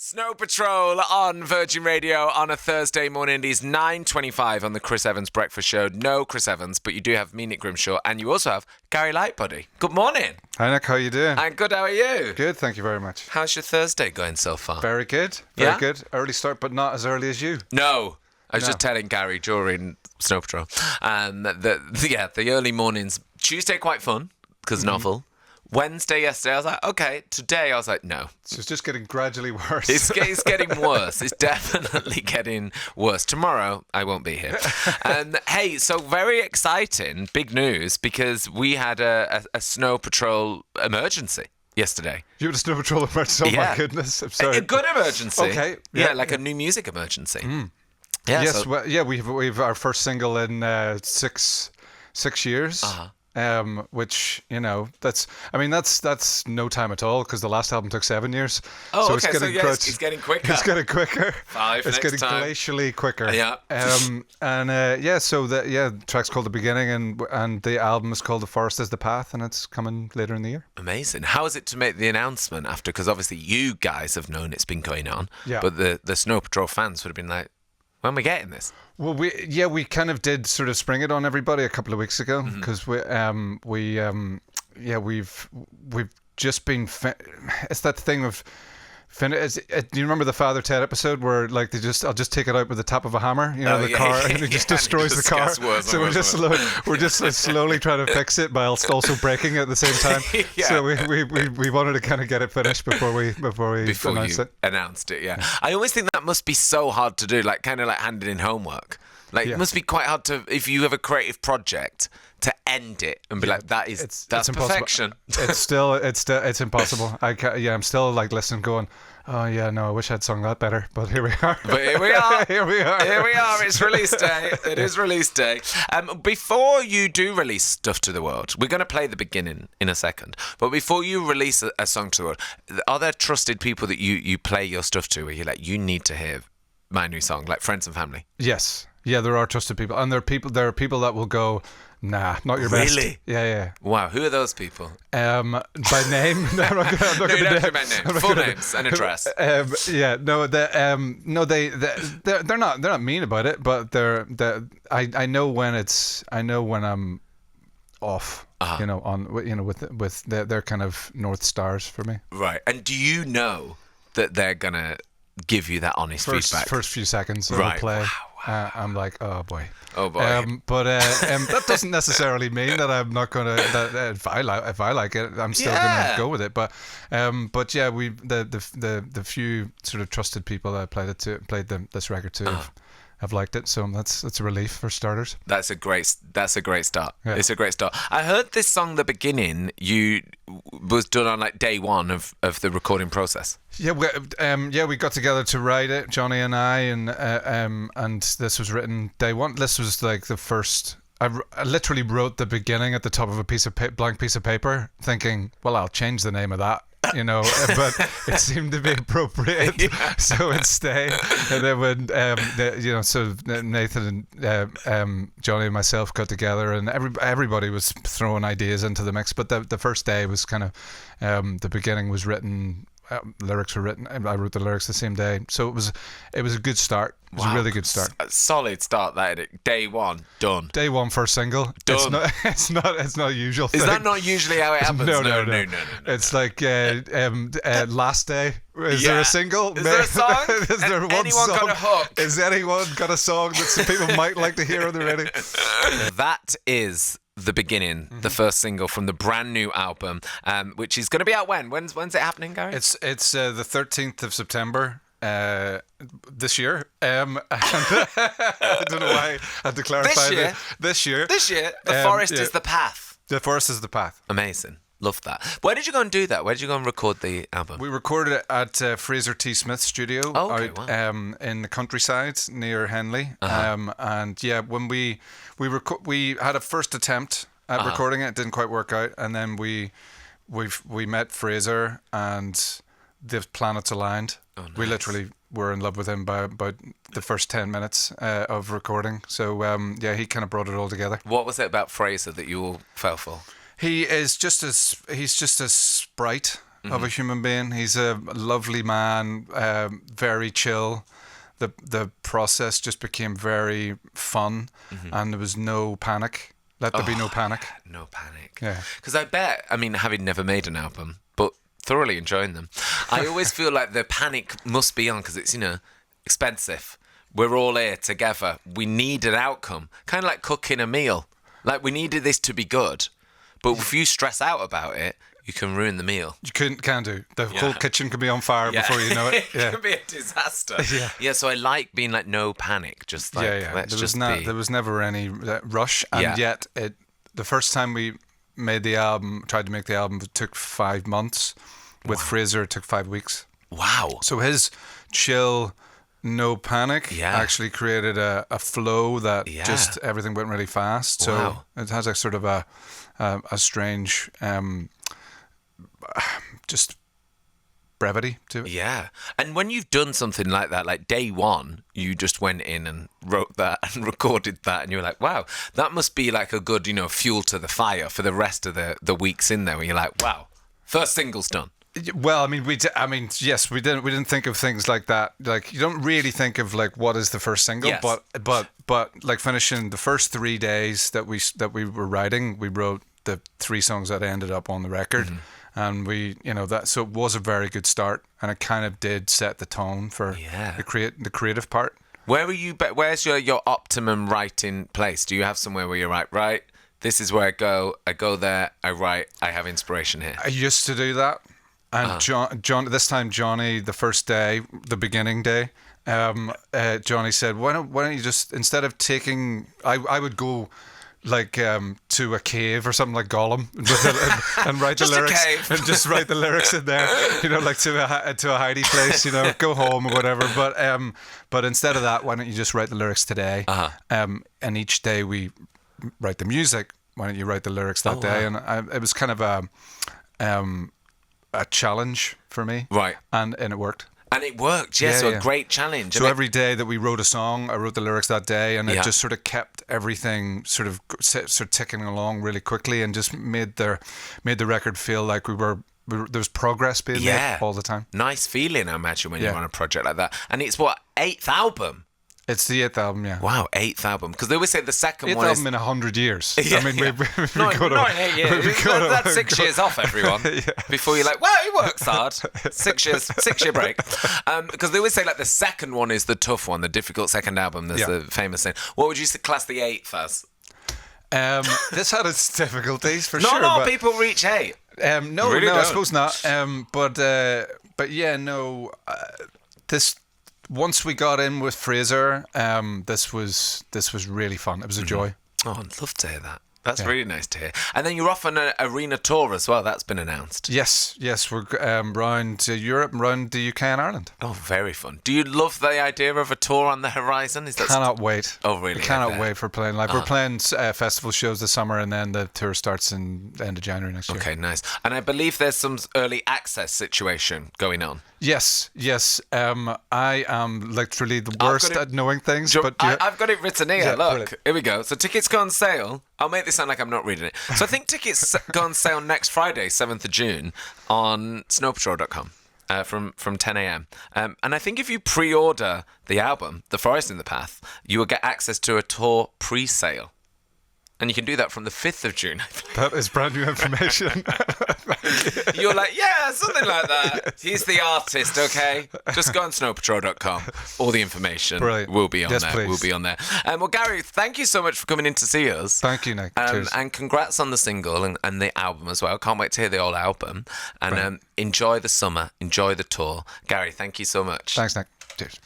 Snow Patrol on Virgin Radio on a Thursday morning. It is 9:25 on the Chris Evans Breakfast Show. No Chris Evans, but you do have me, Nick Grimshaw, and you also have Gary Lightbody. Good morning. Hi, Nick. How you doing? I'm good. How are you? Good, thank you very much. How's your Thursday going so far? Very good. Very good. Early start, but not as early as you. No. I was just telling Gary during Snow Patrol. The early mornings. Tuesday, quite fun, because novel. Wednesday, yesterday, I was like, okay. Today, I was like, no. So it's just getting gradually worse. It's getting worse. It's definitely getting worse. Tomorrow, I won't be here. Hey, so very exciting, big news, because we had a Snow Patrol emergency yesterday. You had a Snow Patrol emergency? Oh, my goodness. I'm sorry. A good emergency. Okay. Yeah, like a new music emergency. Yeah, yes, we've our first single in 6 years. Which, you know, that's no time at all, because the last album took 7 years. Oh, so okay, it's getting quicker. It's getting quicker. It's getting time. glacially quicker. Yeah. So the track's called The Beginning, and the album is called The Forest is the Path, and it's coming later in the year. Amazing. How is it to make the announcement after? Because obviously you guys have known it's been going on, but the Snow Patrol fans would have been like, when are we getting this? Well, we kind of did sort of spring it on everybody a couple of weeks ago, because we've just been. It's that thing of. Do you remember the Father Ted episode where like I'll just take it out with the tap of a hammer, the car, and it just destroys the car. So we're just slowly trying to fix it whilst also breaking it at the same time. So we wanted to kind of get it finished before we announced it. Announced it, yeah. I always think that must be so hard to do, like kind of like handing in homework. Like it must be quite hard to, if you have a creative project, to end it and be like, that's perfection. It's impossible. I'm still like listening, going, oh yeah, no, I wish I'd sung that better. But here we are. Here we are. It's release day. It is release day. Before you do release stuff to the world, we're going to play The Beginning in a second. But before you release a song to the world, are there trusted people that you play your stuff to, where you're like, you need to hear my new song, like friends and family? Yes. Yeah, there are trusted people, and there are people that will go, nah, not your best. Really? Yeah. Wow, who are those people? By name? No, I'm not going to name. By name. Full names and address. They're not mean about it, but I know when I'm off. With their kind of north stars for me. Right, and do you know that they're gonna give you that honest feedback? First few seconds of the play. Wow. I'm like, oh boy. But that doesn't necessarily mean that I'm not gonna. That if I like it, I'm still gonna go with it. But yeah, we the few sort of trusted people that I played this record to have liked it. So that's a relief for starters. That's a great start. Yeah. It's a great start. I heard this song, The Beginning, was done on like day one of the recording process. Yeah, we got together to write it, Johnny and I, and this was written day one. This was like the first. I literally wrote The Beginning at the top of a blank piece of paper, thinking, well, I'll change the name of that. But it seemed to be appropriate, so it stayed. And then when so Nathan and Johnny and myself got together, and everybody was throwing ideas into the mix. But the first day was kind of The Beginning was written. Lyrics were written. I wrote the lyrics the same day, so it was a good start. It was a really good start. A solid start. That day one done. Day one, first single. Done. It's not usual thing. Is that not usually how it happens? No. It's like last day. Is there a single? Is there a song? Is there one anyone song? Got a hook? Is anyone got a song that some people might like to hear on the radio? That is The Beginning, the first single from the brand new album, which is going to be out when? When's it happening, Gary? It's the 13th of September. This year. I don't know why I had to clarify this year. The Forest is the Path. The Forest is the Path. Amazing. Love that. Where did you go and do that? Where did you go and record the album? We recorded it at Fraser Smith's studio in the countryside near Henley. And yeah, when we had a first attempt at recording it, didn't quite work out, and then we met Fraser and the planets aligned. Oh, nice. We literally were in love with him by about the first 10 minutes of recording. So he kind of brought it all together. What was it about Fraser that you all fell for? He's just a sprite. of a human being. He's a lovely man, very chill. The process just became very fun, and there was no panic. Let there be no panic. No panic. Yeah. Because I bet, I mean, having never made an album, but thoroughly enjoying them, I always feel like the panic must be on because it's, expensive. We're all here together. We need an outcome. Kind of like cooking a meal. Like, we needed this to be good. But if you stress out about it, you can ruin the meal. You can do. The whole kitchen can be on fire before you know it. It can be a disaster. Yeah. So I like being like, no panic. Just like, let's There was never any rush. And yet, the first time we made the album, tried to make the album, it took 5 months. With Fraser, it took 5 weeks. Wow. So his chill, no panic actually created a flow that just everything went really fast. So it has a sort of a strange... just brevity to it. Yeah. And when you've done something like that, like day one, you just went in and wrote that and recorded that, and you were like, wow, that must be like a good, fuel to the fire for the rest of the weeks in there, where you're like, wow, first single's done. Well, yes, we didn't think of things like that. Like, you don't really think of like what is the first single, but like finishing the first 3 days that we were writing, we wrote the 3 songs that ended up on the record. And so it was a very good start, and it kind of did set the tone for the creative part. Where's your optimum writing place? Do you have somewhere where you write, right, this is where I go there, I write, I have inspiration here? I used to do that. And Johnny, the first day, the beginning day, Johnny said, why don't you just, instead of taking, I would go like to a cave or something like Gollum and write the lyrics and just write the lyrics in there, like to a hidey place, go home or whatever. But instead of that, why don't you just write the lyrics today? And each day we write the music. Why don't you write the lyrics that day? And it was kind of a challenge for me, right? And it worked. And it worked, a great challenge. So every day that we wrote a song, I wrote the lyrics that day, and it just sort of kept everything sort of ticking along really quickly, and just made the record feel like there was progress being made all the time. Nice feeling, I imagine, when you're on a project like that. And it's what, 8th album? It's the 8th album, yeah. Wow, 8th album. Because they always say the second 8th one album in 100 years. I mean, not 8 years. That's 6 years off, everyone. Before you're like, well, he works hard. 6 year break. Because they always say like the second one is the tough one, the difficult second album. There's the famous thing. What would you class the 8th as? This had its difficulties for sure. Not people reach 8. No, I suppose not. But yeah, no. Once we got in with Fraser, this was really fun. It was a joy. Oh, I'd love to hear that. That's really nice to hear. And then you're off on an arena tour as well. That's been announced. Yes. We're round Europe and round the UK and Ireland. Oh, very fun. Do you love the idea of a tour on the horizon? Cannot wait. Oh, really? Cannot wait for playing. We're playing festival shows this summer, and then the tour starts in the end of January next year. Okay, nice. And I believe there's some early access situation going on. Yes. I am literally the worst at knowing things. But I've got it written here. Look, brilliant. Here we go. So tickets go on sale. I'll make this sound like I'm not reading it. So I think tickets go on sale next Friday, 7th of June, on snowpatrol.com. From 10 a.m. And I think if you pre-order the album, The Forest in the Path, you will get access to a tour pre-sale. And you can do that from the 5th of June, I think. That is brand new information. You're like, yeah, something like that. Yes. He's the artist, okay? Just go on snowpatrol.com. All the information will be on there. Please. Will be on there. Well, Gary, thank you so much for coming in to see us. Thank you, Nick. Cheers. And congrats on the single and the album as well. Can't wait to hear the whole album. And enjoy the summer. Enjoy the tour. Gary, thank you so much. Thanks, Nick. Cheers.